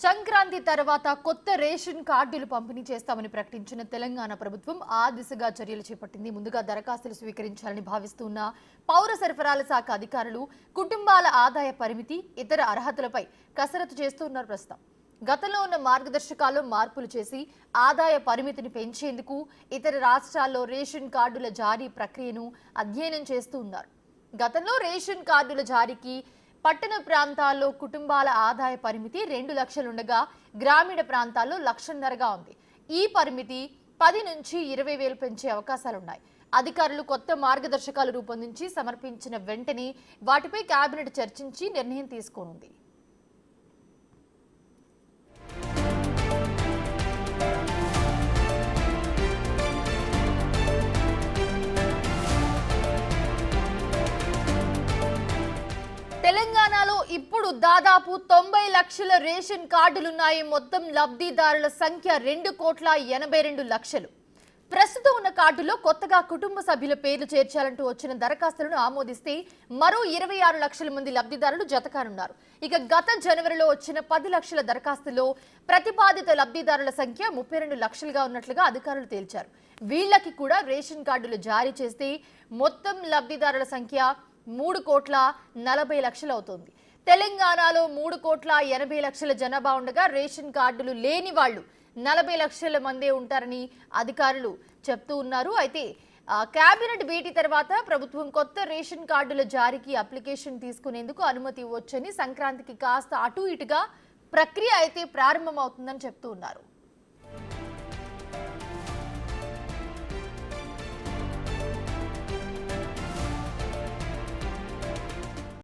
సంక్రాంతి తర్వాత కొత్త రేషన్ కార్డులు పంపిణీ చేస్తామని ప్రకటించిన తెలంగాణ ప్రభుత్వం ఆ దిశగా చర్యలు చేపట్టింది. ముందుగా దరఖాస్తులు స్వీకరించాలని భావిస్తున్న పౌర సరఫరాల శాఖ అధికారులు కుటుంబాల ఆదాయ పరిమితి, ఇతర అర్హతలపై కసరత్తు చేస్తున్నారు. ప్రస్తుతం గతంలో ఉన్న మార్గదర్శకాల్లో మార్పులు చేసి ఆదాయ పరిమితిని పెంచేందుకు ఇతర రాష్ట్రాల్లో రేషన్ కార్డుల జారీ ప్రక్రియను అధ్యయనం చేస్తూ ఉన్నారు. గతంలో రేషన్ కార్డుల జారీకి పట్టణ ప్రాంతాల్లో కుటుంబాల ఆదాయ పరిమితి 2 లక్షలుండగా గ్రామీణ ప్రాంతాల్లో 1,50,000గా ఉంది. ఈ పరిమితి 10 నుంచి 20,000 పెంచే అవకాశాలున్నాయి. అధికారులు కొత్త మార్గదర్శకాలు రూపొందించి సమర్పించిన వెంటనే వాటిపై కేబినెట్ చర్చించి నిర్ణయం తీసుకోనుంది. తెలంగాణలో ఇప్పుడు దాదాపు 90 లక్షల రేషన్ కార్డులున్నాయి. మొత్తం లబ్ధిదారుల సంఖ్య 2,82,00,000. ప్రస్తుతం ఉన్న కార్డులో కొత్తగా కుటుంబ సభ్యుల పేర్లు చేర్చాలంటూ వచ్చిన దరఖాస్తులను ఆమోదిస్తే మరో 26 లక్షల మంది లబ్ధిదారులు జతకానున్నారు. ఇక గత జనవరిలో వచ్చిన 10 లక్షల దరఖాస్తుల్లో ప్రతిపాదిత లబ్ధిదారుల సంఖ్య 32 లక్షలుగా ఉన్నట్లుగా అధికారులు తేల్చారు. వీళ్లకి కూడా రేషన్ కార్డులు జారీ చేస్తే మొత్తం లబ్ధిదారుల సంఖ్య 3,40,00,000 అవుతుంది. తెలంగాణలో 3,80,00,000 జనాభా ఉండగా రేషన్ కార్డులు లేని వాళ్ళు 40 లక్షల మందే ఉంటారని అధికారులు చెప్తూ ఉన్నారు. అయితే కేబినెట్ భేటీ తర్వాత ప్రభుత్వం కొత్త రేషన్ కార్డుల జారీకి అప్లికేషన్ తీసుకునేందుకు అనుమతి ఇవ్వొచ్చని, సంక్రాంతికి కాస్త అటు ఇటుగా ప్రక్రియ అయితే ప్రారంభమవుతుందని చెప్తూ ఉన్నారు.